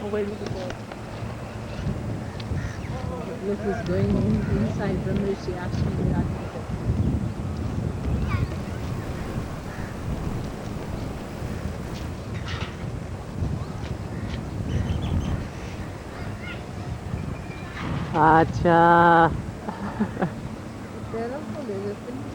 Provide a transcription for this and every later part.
Where did it go? Look, he's going inside. Remember, she asked me where I can go. अच्छा। तेरा को ले जाते हैं।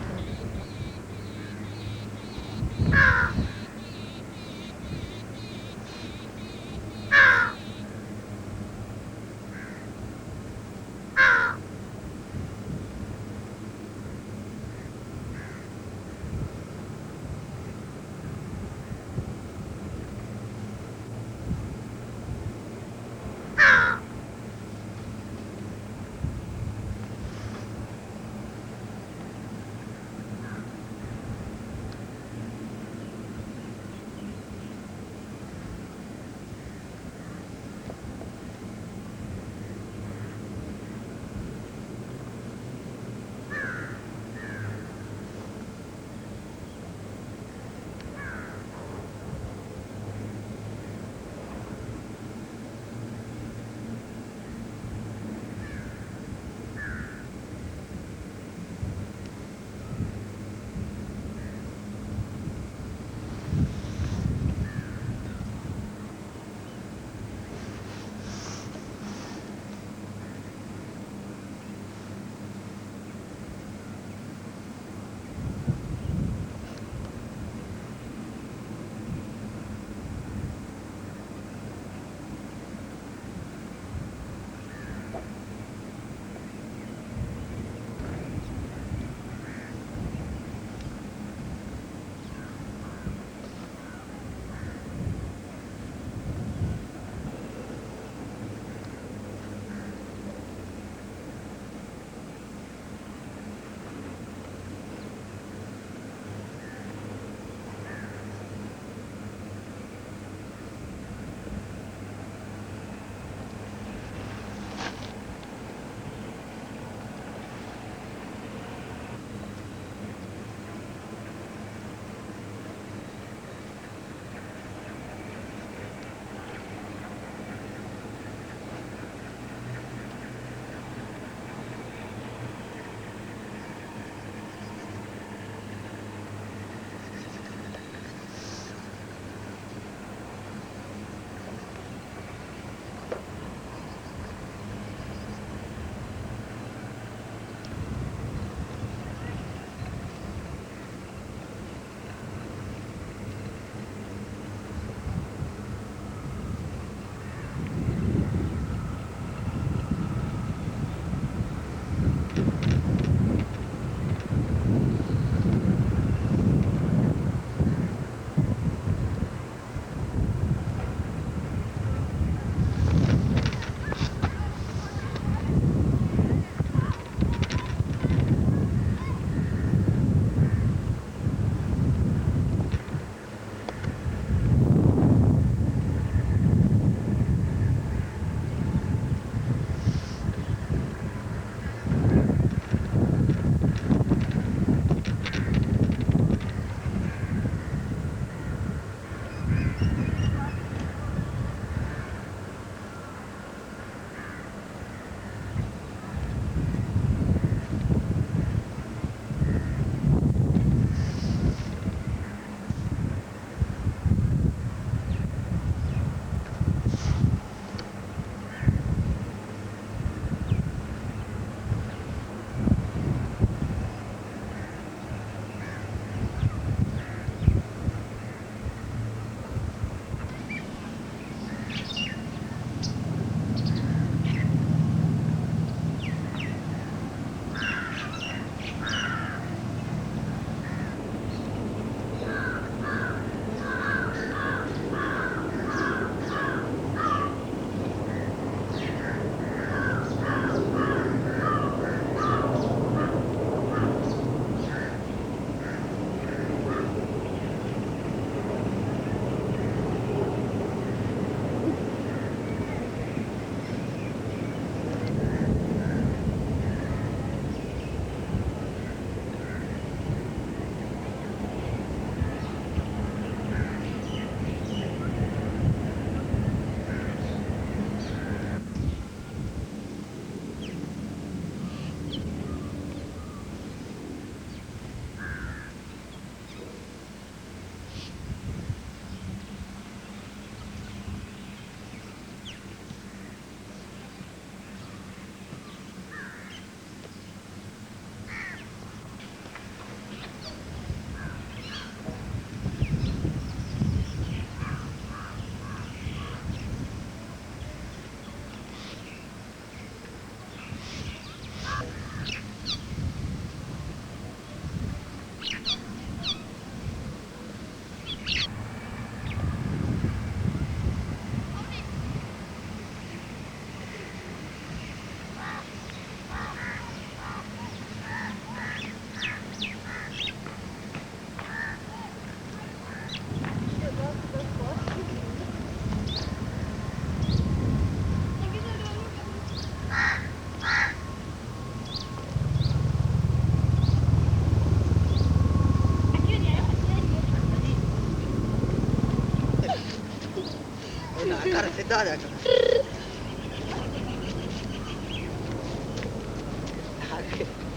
सीधा जाकर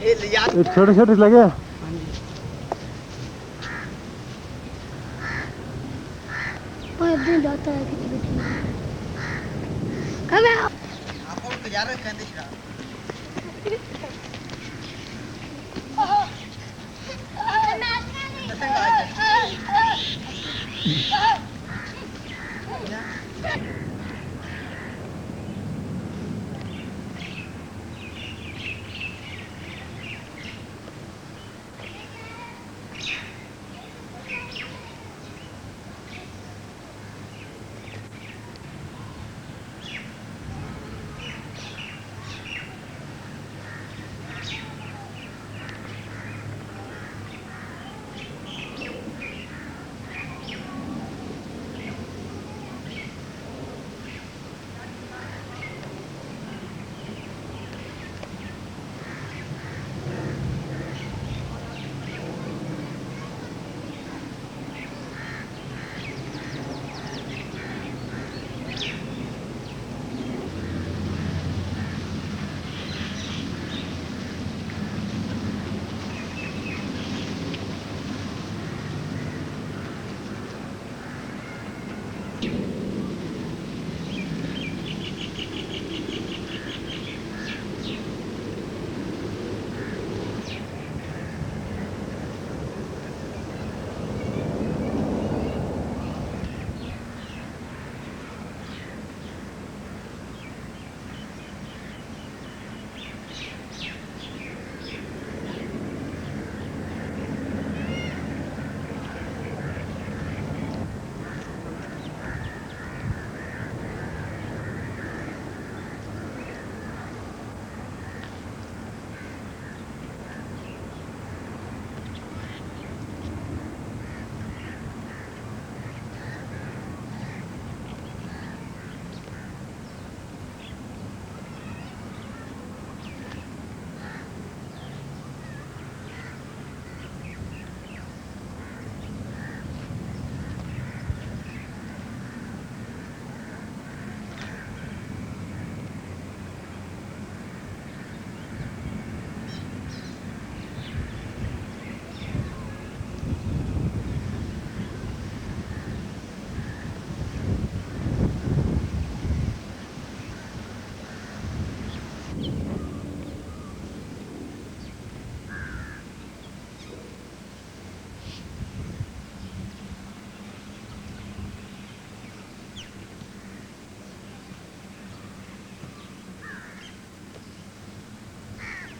ये लिया छोटे छोटे लगे। जाता है किसी कब आप और जा रहे हैं दिख रहा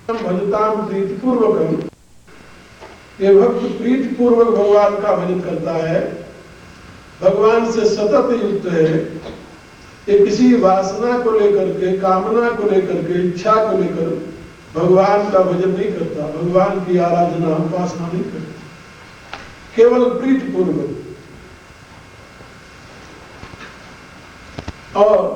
भजताम प्रीतिपूर्वकम, ये भक्त प्रीतिपूर्वक भगवान का भजन करता है, भगवान से सतत युक्त है। ये किसी वासना को लेकर के, कामना को लेकर के, इच्छा को लेकर भगवान का भजन नहीं करता, भगवान की आराधना उपासना नहीं करता, केवल प्रीतिपूर्वक। और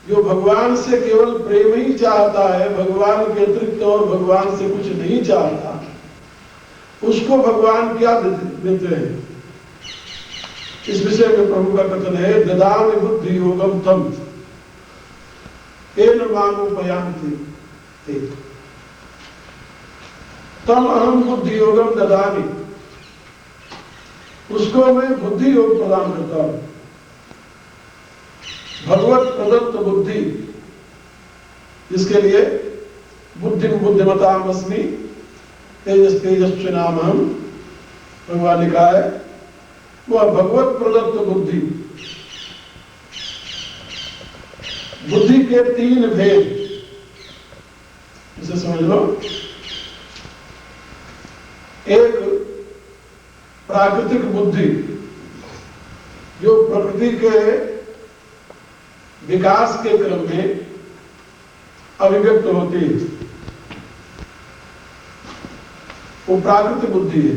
जो भगवान से केवल प्रेम ही चाहता है, भगवान के अतिरिक्त और भगवान से कुछ नहीं चाहता, उसको भगवान क्या देते हैं? इस विषय में प्रभु का कथन है, ददामि बुद्धि योगम तम येन मामुपयान्ति ते, तम अहम बुद्धि योगम ददामि, उसको मैं बुद्धि योग प्रदान करता हूं। भगवत प्रदत्त बुद्धि, जिसके लिए बुद्धि बुद्धिमताम अस्मि तेजस तेजस्विनामहम भगवान ने कहा है, वह भगवत प्रदत्त बुद्धि। बुद्धि के तीन भेद, इसे समझ लो। एक प्राकृतिक बुद्धि, जो प्रकृति के विकास के क्रम में अभिव्यक्त होती है, वो प्राकृतिक बुद्धि है।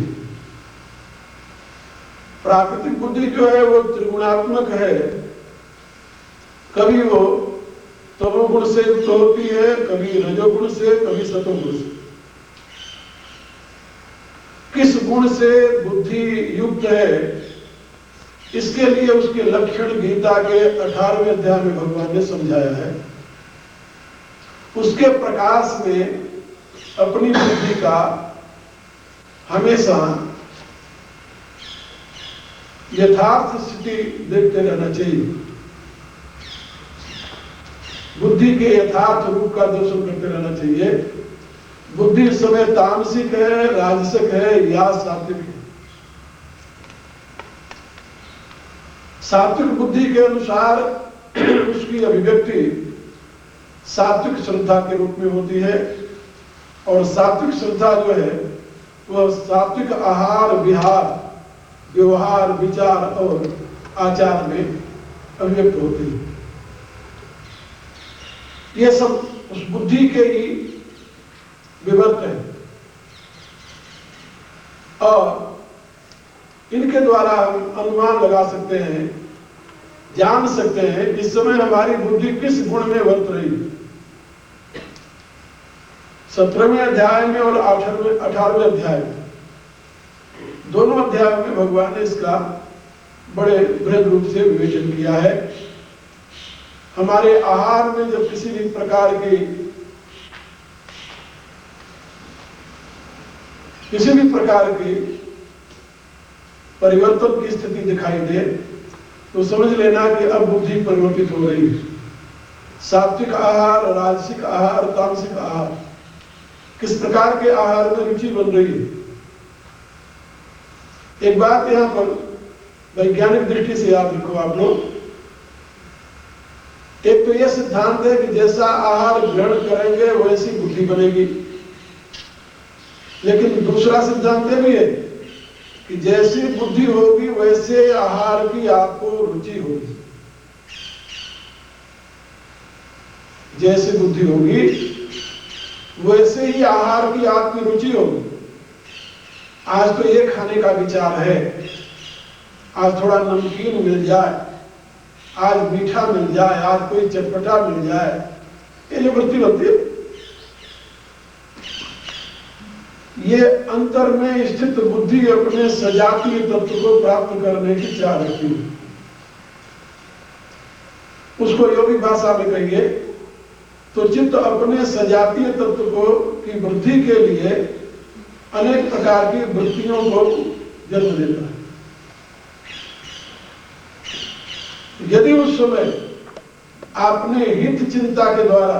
प्राकृतिक बुद्धि जो है वो त्रिगुणात्मक है, कभी वो तमोगुण से युक्त होती है, कभी रजोगुण से, कभी सतोगुण से। किस गुण से बुद्धि युक्त है इसके लिए उसके लक्षण गीता के 18वें अध्याय में भगवान ने समझाया है। उसके प्रकाश में अपनी बुद्धि का हमेशा यथार्थ स्थिति देखते रहना चाहिए। बुद्धि के यथार्थ रूप का दर्शन करते रहना चाहिए। बुद्धि इस समय तामसिक है, राजसिक है या सात्विक है। सात्विक बुद्धि के अनुसार उसकी अभिव्यक्ति सात्विक श्रद्धा के रूप में होती है, और सात्विक श्रद्धा जो है वह सात्विक आहार विहार व्यवहार विचार और आचार में अभिव्यक्त होती है। ये सब उस बुद्धि के ही विवर्त है, और इनके द्वारा हम अनुमान लगा सकते हैं, जान सकते हैं इस समय हमारी बुद्धि किस गुण में वर्त रही है। 17वें अध्याय में और 18वें अध्याय में, दोनों अध्यायों में भगवान ने इसका बड़े बृहद रूप से विवेचन किया है। हमारे आहार में जब किसी भी प्रकार की परिवर्तन की स्थिति दिखाई दे तो समझ लेना कि अब बुद्धि परिवर्तित हो रही है। सात्विक आहार, राजसिक आहार, तामसिक आहार, किस प्रकार के आहार में रुचि बन रही है। एक बात यहां पर वैज्ञानिक दृष्टि से याद रखो आप लोग। एक तो यह सिद्धांत है कि जैसा आहार ग्रहण करेंगे वैसी बुद्धि बनेगी, लेकिन दूसरा सिद्धांत यह भी है कि जैसी बुद्धि होगी वैसे आहार की आपको रुचि होगी। जैसी बुद्धि होगी वैसे ही आहार की आपकी रुचि होगी। आज तो ये खाने का विचार है, आज थोड़ा नमकीन मिल जाए, आज मीठा मिल जाए, आज कोई चटपटा मिल जाए, ये जो वृत्ति बनती है ये अंतर में स्थित बुद्धि अपने सजातीय तत्व को प्राप्त करने की चाह रखती है। उसको योगी भाषा में कहिए तो चित्त अपने सजातीय तत्व को की वृद्धि के लिए अनेक प्रकार की वृत्तियों को जन्म देता है। यदि उस समय आपने हित चिंता के द्वारा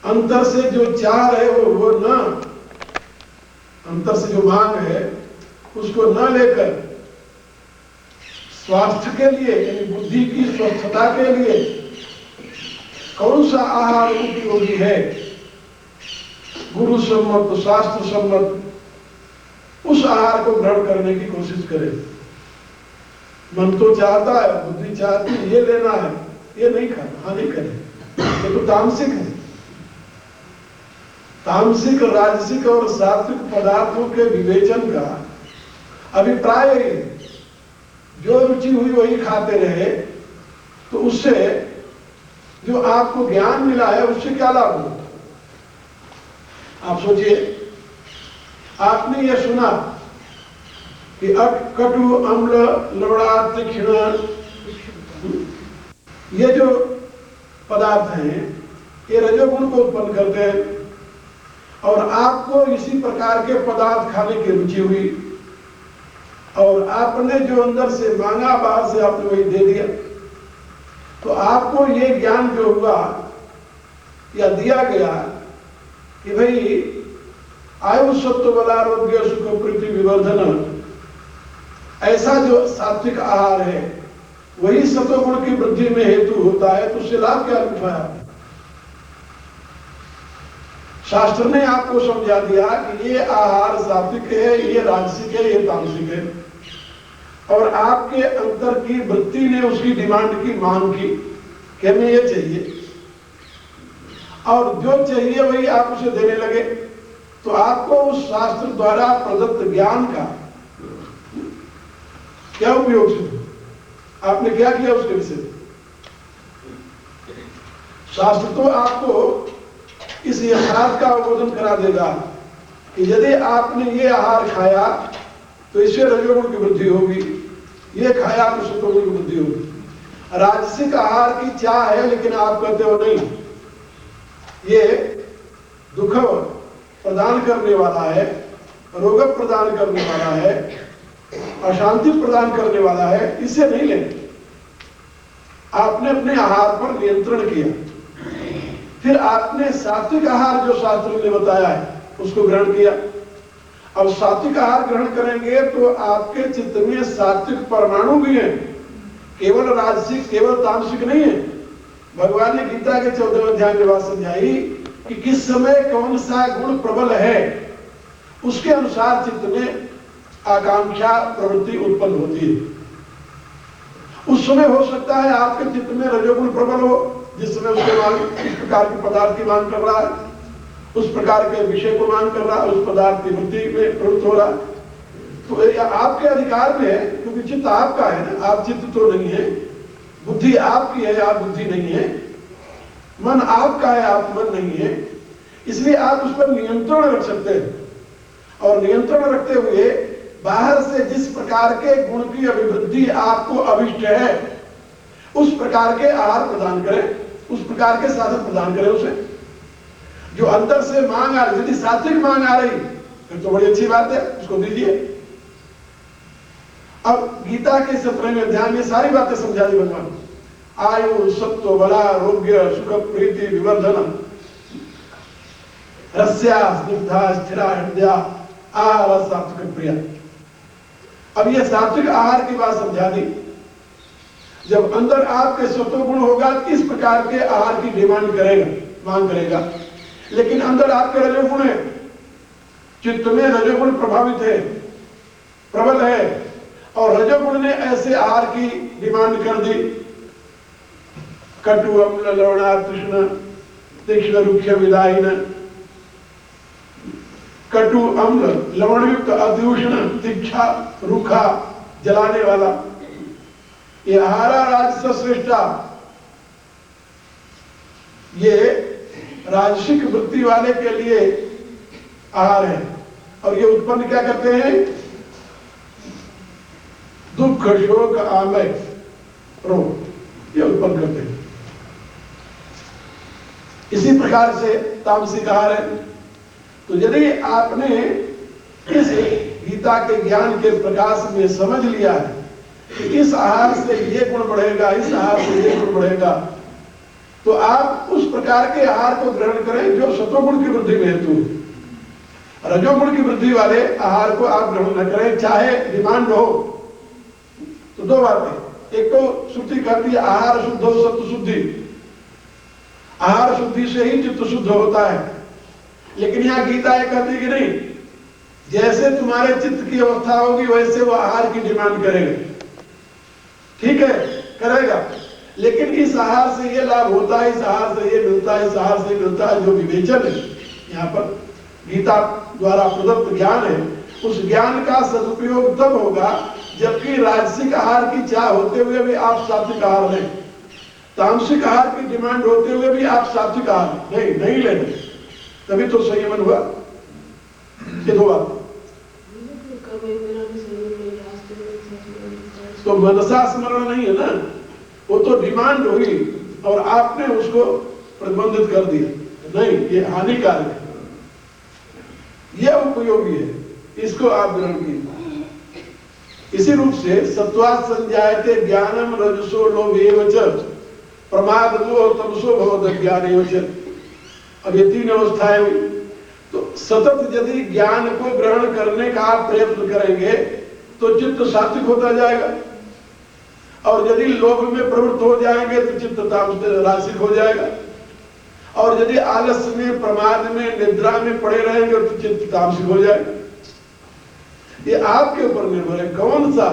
अंतर से जो चाह है वो न, अंतर से जो मांग है उसको न लेकर स्वास्थ्य के लिए यानी बुद्धि की स्वस्थता के लिए कौन सा आहार उपयोगी है, गुरु सम्मत शास्त्र सम्मत, उस आहार को ग्रहण करने की कोशिश करें। मन तो चाहता है, बुद्धि चाहती है ये लेना है, ये नहीं खाना, हाँ नहीं करें, ये तो तामसिक है। तामसिक, राजसिक और सात्विक पदार्थों के विवेचन का अभिप्राय है जो रुचि हुई वही खाते रहे, तो उससे जो आपको ज्ञान मिला है उससे क्या लाभ हो। आप सोचिए, आपने ये सुना कि कटु अम्ल लवणा तीक्ष्ण ये जो पदार्थ हैं ये रजोगुण को उत्पन्न करते हैं, और आपको इसी प्रकार के पदार्थ खाने की रुचि हुई और आपने जो अंदर से मांगा बाहर से आपने वही दे दिया, तो आपको ये ज्ञान जो हुआ या दिया गया कि भाई आयु सत्व बलारोग्य सुख प्रीति विवर्धन, ऐसा जो सात्विक आहार है वही सत्वगुण की वृद्धि में हेतु होता है, तो उससे लाभ क्या उठाया। शास्त्र ने आपको समझा दिया कि ये आहार सात्विक है, ये राजसिक है, ये तामसिक है, और आपके अंतर की वृत्ति ने उसकी डिमांड की, मांग की कि हमें ये चाहिए, और जो चाहिए वही आप उसे देने लगे, तो आपको उस शास्त्र द्वारा प्रदत्त ज्ञान का क्या उपयोग से, आपने क्या किया उसके विषय। शास्त्र तो आपको इस यथार्थ का अवबोधन करा देगा कि यदि आपने ये आहार खाया तो इससे रजोगुण की वृद्धि होगी, ये खाया तो शत्रुघ्न की बुद्धि होगी। राजसिक आहार की चाह है, लेकिन आप कहते हो नहीं, ये दुख प्रदान करने वाला है, रोग प्रदान करने वाला है, अशांति प्रदान करने वाला है, इसे नहीं लेंगे। आपने अपने आहार पर नियंत्रण किया, फिर आपने सात्विक आहार जो शास्त्र ने बताया है उसको ग्रहण किया। अब सात्विक आहार ग्रहण करेंगे तो आपके चित्त में सात्विक परमाणु भी हैं, केवल राजसिक, केवल तामसिक नहीं है। भगवान ने गीता के 14वें अध्याय में बात समझाई कि किस समय कौन सा गुण प्रबल है, उसके अनुसार चित्त में आकांक्षा प्रवृत्ति उत्पन्न होती है। उस समय हो सकता है आपके चित्त में रजोगुण प्रबल हो, जिस समय उसके मांग, इस प्रकार के पदार्थ की मांग कर रहा है, उस प्रकार के विषय को मांग कर रहा है, उस पदार्थ की वृत्ति में प्रवृत्त हो रहा है, तो आपके अधिकार में है, क्योंकि चित्त आपका है ना, आप चित्त तो नहीं है, बुद्धि आपकी है, आप बुद्धि नहीं है, मन आपका है, आप मन नहीं है, इसलिए आप उस पर नियंत्रण रख सकते हैं। और नियंत्रण रखते हुए बाहर से जिस प्रकार के गुण की अभिवृद्धि आपको अभिष्ट है, उस प्रकार के आहार प्रदान करें, उस प्रकार के साधन प्रदान करें उसे। जो अंदर से मांग आ रही, यदि सात्विक मांग आ रही फिर तो बड़ी अच्छी बात है, उसको दीजिए। अब गीता के 17वें अध्याय में सारी बातें समझा दी भगवान। आयु, सत्व, बला, आरोग्य, सुख, प्रीति, विवर्धन, रस्या, स्निग्धा, स्थिरा, हृदया, आहार सात्विक प्रिया। अब ये सात्विक आहार की बात समझा दी। जब अंदर आपके सत्व गुण होगा, इस प्रकार के आहार की डिमांड करेगा, मांग करेगा। लेकिन अंदर आपके रजोगुण है, चित्त में रजोगुण प्रभावित है, प्रबल है, और रजोगुण ने ऐसे आहार की डिमांड कर दी, कटु, अम्ल, लवणा, तृष्ण, तीक्ष्ण, रुक्ष, विदाहीन, कटु, अम्ल, लवणयुक्त, अत्युष्ण, तीक्षा, रूखा, जलाने वाला, ये आहारा राजस श्रेष्ठा, ये राजसिक वृत्ति वाले के लिए आहार है। और ये उत्पन्न क्या करते हैं? दुख, शोक, आमय, रोग, ये उत्पन्न करते हैं। इसी प्रकार से तामसिक आहार है। तो यदि आपने इस गीता के ज्ञान के प्रकाश में समझ लिया है कि इस आहार से ये गुण बढ़ेगा, इस आहार से ये गुण बढ़ेगा, तो आप उस प्रकार के आहार को ग्रहण करें जो सत्वगुण की वृद्धि में हेतु है। रजोगुण की वृद्धि वाले आहार को आप ग्रहण न करें, चाहे डिमांड हो। तो दो बातें, एक तो श्रुति कहती है आहार शुद्ध हो, सत्व शुद्धि। आहार शुद्धि से ही चित्त शुद्ध होता है। लेकिन यहां गीता ये कहती है कि नहीं, जैसे तुम्हारे चित्त की अवस्था होगी वैसे वो आहार की डिमांड करेगा। ठीक है, करेगा, लेकिन इस आहार से ये लाभ होता है, इस आहार से ये मिलता है, इस आहार से मिलता है, जो विवेचन है यहाँ पर गीता द्वारा प्रदत्त ज्ञान है, उस ज्ञान का सदुपयोग तब होगा जबकि राजसिक आहार की चाह होते हुए भी आप सात्विक आहार लें, तामसिक आहार की डिमांड होते हुए भी आप सात्विक आहार नहीं लेंगे, तभी तो संयमन हुआ। ये दो बात। तो मनसा स्मरण नहीं है ना, वो तो डिमांड हुई और आपने उसको प्रतिबंधित कर दिया। नहीं, ये हानिकारक है, ये उपयोगी है, इसको आप ग्रहण कीजिए। इसी रूप से सत्वात् संजायते ज्ञानम रजसो लोभेव च प्रमादो और तमसो भवद ज्ञानेव च। अब ये तीन अवस्थाएं हुई। तो सतत यदि ज्ञान को ग्रहण करने का आप प्रयत्न करेंगे तो चित्त सात्विक होता जाएगा, और यदि लोभ में प्रवृत्त हो जाएंगे तो चित्त राजसिक हो जाएगा, और यदि आलस्य में, प्रमाद में, निद्रा में पड़े रहेंगे तो चित्त तामसिक हो जाएगा। ये आपके ऊपर निर्भर है कौन सा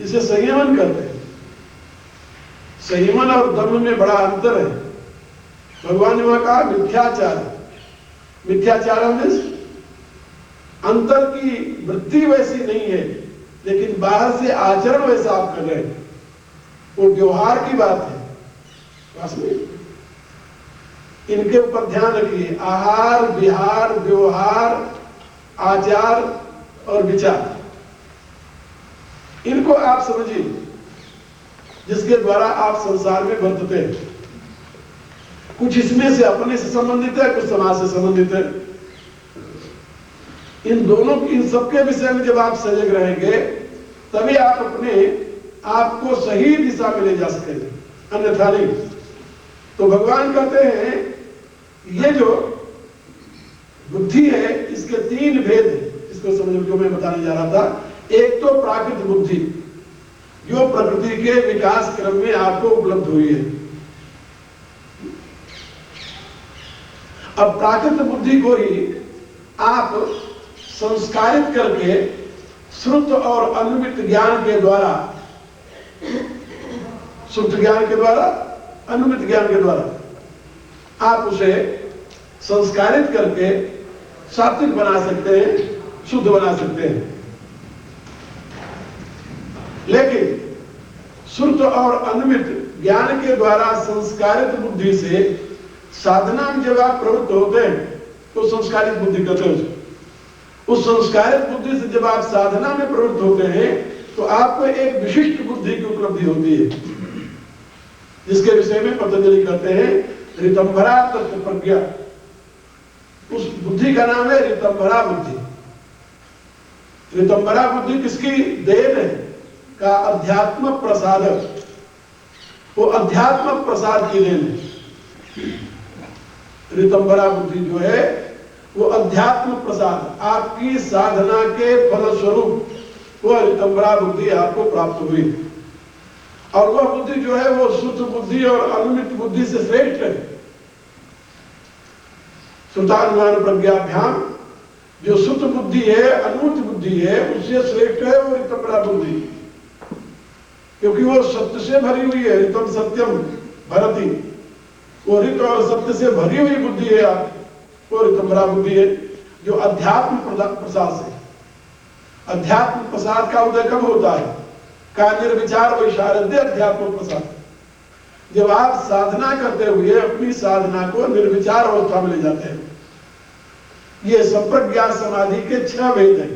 इसे संयमन करते हैं। संयमन और दम में बड़ा अंतर है। भगवान ने वहां कहा मिथ्याचार, मिथ्याचार में अंतर की वृत्ति वैसी नहीं है, लेकिन बाहर से आचरण वैसा आप कर रहे हैं, वो व्यवहार की बात है। इनके ऊपर ध्यान रखिए, आहार, विहार, व्यवहार, आचार और विचार, इनको आप समझिए, जिसके द्वारा आप संसार में बरतते हैं। कुछ इसमें से अपने से संबंधित है, कुछ समाज से संबंधित है। इन दोनों, इन सबके विषय में जब आप सजग रहेंगे तभी आप अपने आप को सही दिशा में ले जा सकेंगे, अन्यथा नहीं। तो भगवान कहते हैं ये जो बुद्धि है इसके तीन भेद हैं। इसको समझ जो मैं बताने जा रहा था। एक तो प्राकृत बुद्धि, जो प्रकृति के विकास क्रम में आपको उपलब्ध हुई है। अब प्राकृत बुद्धि को ही आप संस्कारित करके श्रुत और अनुमित ज्ञान के द्वारा, श्रुत ज्ञान के द्वारा, अनुमित ज्ञान के द्वारा आप उसे संस्कारित करके सात्विक बना सकते हैं, शुद्ध बना सकते हैं। लेकिन श्रुत और अनुमित ज्ञान के द्वारा संस्कारित बुद्धि से साधना में जब आप प्रवृत्त होते हैं तो संस्कारित बुद्धि कहते हैं। उस संस्कारित बुद्धि से जब आप साधना में प्रवृत्त होते हैं तो आपको एक विशिष्ट बुद्धि की उपलब्धि होती है, जिसके विषय में पतंजलि कहते हैं ऋतंभरा तत्व प्रज्ञा। उस बुद्धि का नाम है ऋतंभरा बुद्धि। ऋतंभरा बुद्धि किसकी देन है? का अध्यात्म प्रसाद, वो अध्यात्म प्रसाद की देन है। ऋतंभरा बुद्धि जो है वो अध्यात्म प्रसाद, आपकी साधना के फलस्वरूप वो ऋतंभरा बुद्धि आपको प्राप्त हुई। और वह बुद्धि जो है वो शुद्ध बुद्धि और अनुमित बुद्धि से श्रेष्ठ है। श्रुतानुमान प्रज्ञाभ्याम जो शुद्ध बुद्धि है, अनुमित बुद्धि है, उससे श्रेष्ठ है वो ऋतंभरा बुद्धि, क्योंकि वो सत्य से भरी हुई है। ऋतम सत्यम भरति, वो ऋत और सत्य से भरी हुई बुद्धि है आप, वो ऋतंभरा बुद्धि है जो अध्यात्म प्रसाद से। अध्यात्म प्रसाद का उदय कब होता है? का निर्विचार वैशारद्य अध्यात्म प्रसाद। जब आप साधना करते हुए अपनी साधना को निर्विचार अवस्था में ले जाते हैं। ये संप्रज्ञात समाधि के 6 भेद हैं।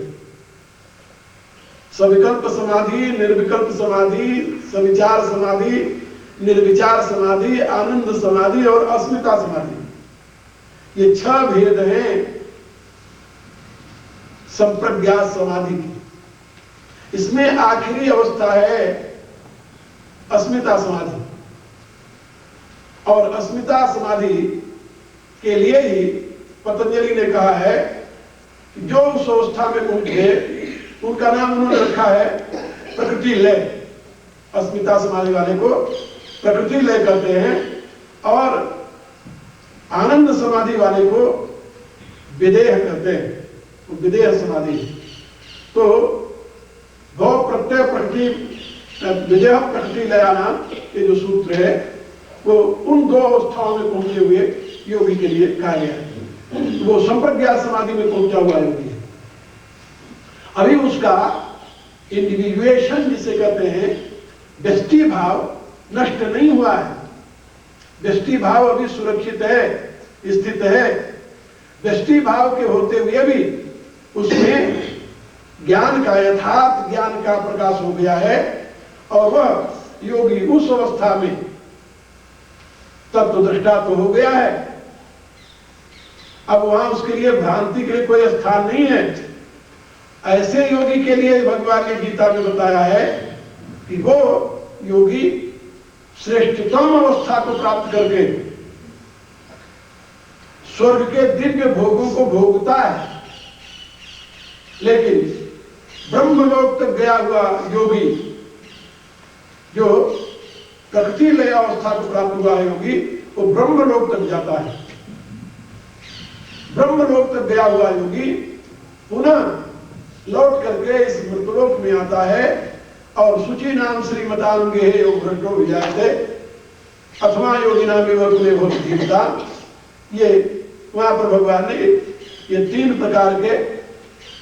सविकल्प समाधि, निर्विकल्प समाधि, सविचार समाधि, निर्विचार समाधि, आनंद समाधि और अस्मिता समाधि। ये 6 भेद हैं संप्रज्ञात समाधि की। इसमें आखिरी अवस्था है अस्मिता समाधि। और अस्मिता समाधि के लिए ही पतंजलि ने कहा है कि जो उस अवस्था में पहुंचे उनका नाम उन्होंने रखा है प्रकृति लय। अस्मिता समाधि वाले को प्रकृति लय कहते हैं और आनंद समाधि वाले को विदेह कहते हैं, वो विदेह समाधि। तो भव प्रत्यय प्रकृति विदेह प्रकृति लयाना ये जो सूत्र है वो उन 2 अवस्थाओं में पहुंचे हुए योगी के लिए कहा गया है। वो संप्रज्ञात समाधि में पहुंचा हुआ योगी है। अभी उसका इंडिविजुएशन जिसे कहते हैं व्यष्टि भाव नष्ट नहीं हुआ है। व्यष्टि भाव अभी सुरक्षित है, स्थित है। व्यष्टि भाव के होते हुए भी उसमें ज्ञान का, यथार्थ ज्ञान का प्रकाश हो गया है और वह योगी उस अवस्था में तत्वदृष्टा तो हो गया है। अब वहां उसके लिए भ्रांति के लिए कोई स्थान नहीं है। ऐसे योगी के लिए भगवान ने गीता में बताया है कि वो योगी श्रेष्ठतम अवस्था को प्राप्त करके स्वर्ग के दिव्य भोगों को भोगता है। लेकिन ब्रह्मलोक तक गया हुआ योगी, जो प्रकृति लय अवस्था को प्राप्त हुआ योगी, वो ब्रह्मलोक तक जाता है। ब्रह्मलोक तक गया हुआ योगी पुनः लौट करके इस मृतलोक में आता है और शुचि नाम श्रीमतांगे योग भ्रष्टो विजायते अथवा योगी नाम एवं जीवता। ये वहां पर भगवान ने ये 3 प्रकार के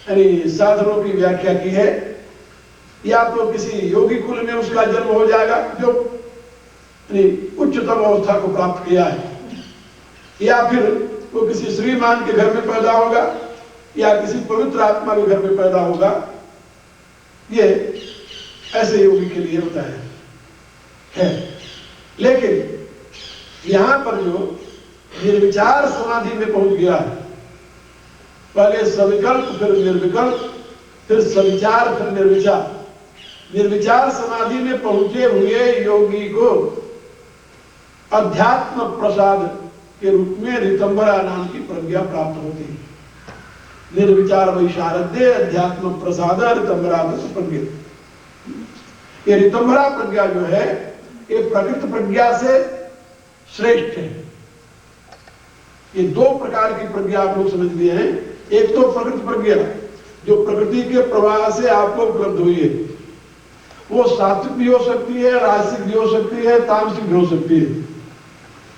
यानी साधनों की व्याख्या की है। या तो किसी योगी कुल में उसका जन्म हो जाएगा जो उच्चतम अवस्था को प्राप्त किया है, या फिर वो किसी श्रीमान के घर में पैदा होगा या किसी पवित्र आत्मा के घर में पैदा होगा। ये ऐसे योगी के लिए होता है। लेकिन यहां पर जो निर्विचार समाधि में पहुंच गया है, पहले सविकल्प फिर निर्विकल्प फिर सविचार फिर निर्विचार, निर्विचार समाधि में पहुंचे हुए योगी को अध्यात्म प्रसाद के रूप में ऋतंबरा नाम की प्रज्ञा प्राप्त होती है। निर्विचार वैशारद्य अध्यात्म प्रसाद ऋतंबरा प्रज्ञा। ये ऋतंबरा प्रज्ञा जो है ये प्रकृत प्रज्ञा से श्रेष्ठ है। ये दो प्रकार की प्रज्ञा आप लोग समझ लिए हैं। एक तो प्रकृत प्रज्ञा जो प्रकृति के प्रवाह से आपको उपलब्ध हुई है, वो सात्विक भी हो सकती है, राजसिक भी हो सकती है, तामसिक भी हो सकती है,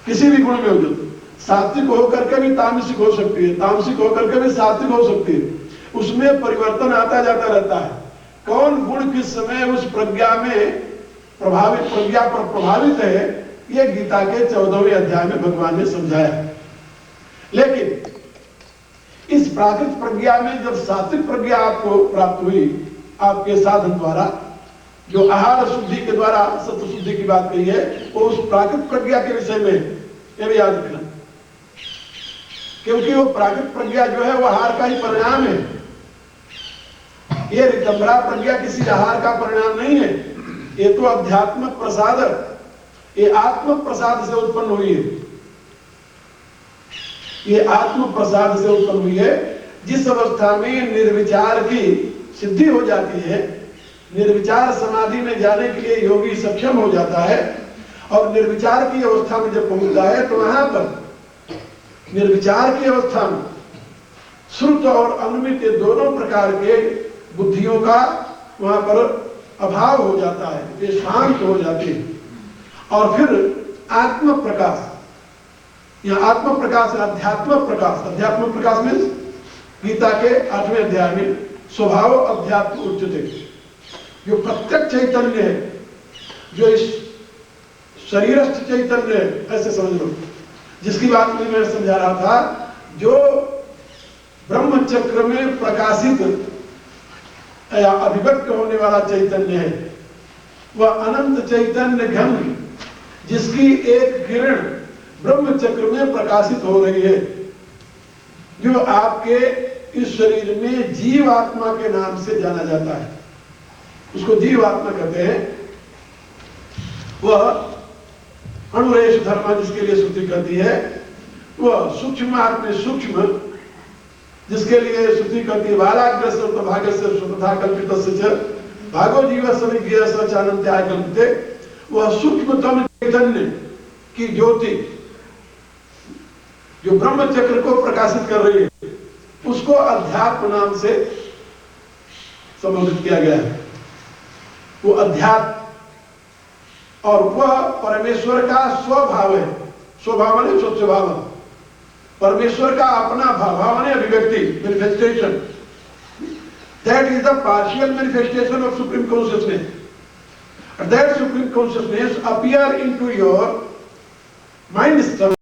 किसी भी गुण में हो जाए। सात्विक होकर के भी तामसिक हो सकती है, तामसिक होकर के भी सात्विक हो सकती है। उसमें परिवर्तन आता जाता रहता है। कौन गुण किस समय उस प्रज्ञा में प्रज्ञा पर प्रभावित है, ये गीता के 14वें अध्याय में भगवान ने समझाया। लेकिन इस प्राकृत प्रज्ञा में जब सात्विक प्रज्ञा आपको प्राप्त हुई, आपके साधन द्वारा, जो आहार शुद्धि के द्वारा सत्व शुद्धि की बात कही है, वो उस प्राकृत प्रज्ञा के विषय में यह भी याद रखना, क्योंकि वो प्राकृत प्रज्ञा जो है वो आहार का ही परिणाम है। ये ऋतंबरा प्रज्ञा किसी आहार का परिणाम नहीं है। ये तो अध्यात्म प्रसाद, ये आत्म प्रसाद से उत्पन्न हुई है। ये आत्म प्रसाद से उत्पन्न हुई है। जिस अवस्था में निर्विचार की सिद्धि हो जाती है, निर्विचार समाधि में जाने के लिए योगी सक्षम हो जाता है, और निर्विचार की अवस्था में जब पहुंचता है तो वहां पर निर्विचार की अवस्था में श्रुत और अनुमित दोनों प्रकार के बुद्धियों का वहां पर अभाव हो जाता है, ये शांत हो जाते हैं। और फिर आत्म प्रकाश, यह आत्म प्रकाश अध्यात्म प्रकाश, अध्यात्म प्रकाश में गीता के 8वें अध्याय में स्वभाव अध्यात्म उच्चते, जो प्रत्यक्ष चैतन्य है, जो इस शरीरस्थ चैतन्य है, ऐसे समझ लो, जिसकी बात मैं समझा रहा था, जो ब्रह्म चक्र में प्रकाशित या अभिव्यक्त होने वाला चैतन्य है, वह अनंत चैतन्य घन, जिसकी एक किरण ब्रह्म चक्र में प्रकाशित हो रही है, जो आपके इस शरीर में जीव आत्मा के नाम से जाना जाता है, उसको जीव आत्मा कहते हैं। वह अनुरेश धर्म जिसके लिए श्रुति कहती है, वह सूक्ष्म आत्मा सूक्ष्म जिसके लिए श्रुति कहती है, बालाग्रस्य तो भाग्यस्य स्वतः कल्पितस्य भागो जीव सविज्ञ सचानंत्याय कल्पिते, वह सूक्ष्मतम चैतन्य की ज्योति जो ब्रह्म चक्र को प्रकाशित कर रही है, उसको अध्यात्म नाम से संबोधित किया गया है। वो अध्यात्म, और वह परमेश्वर का स्वभाव है। स्वभाव ने स्वभाव, परमेश्वर का अपना भाव ने अभिव्यक्ति, manifestation. That is the partial manifestation of supreme consciousness. That supreme consciousness appear into your mind structure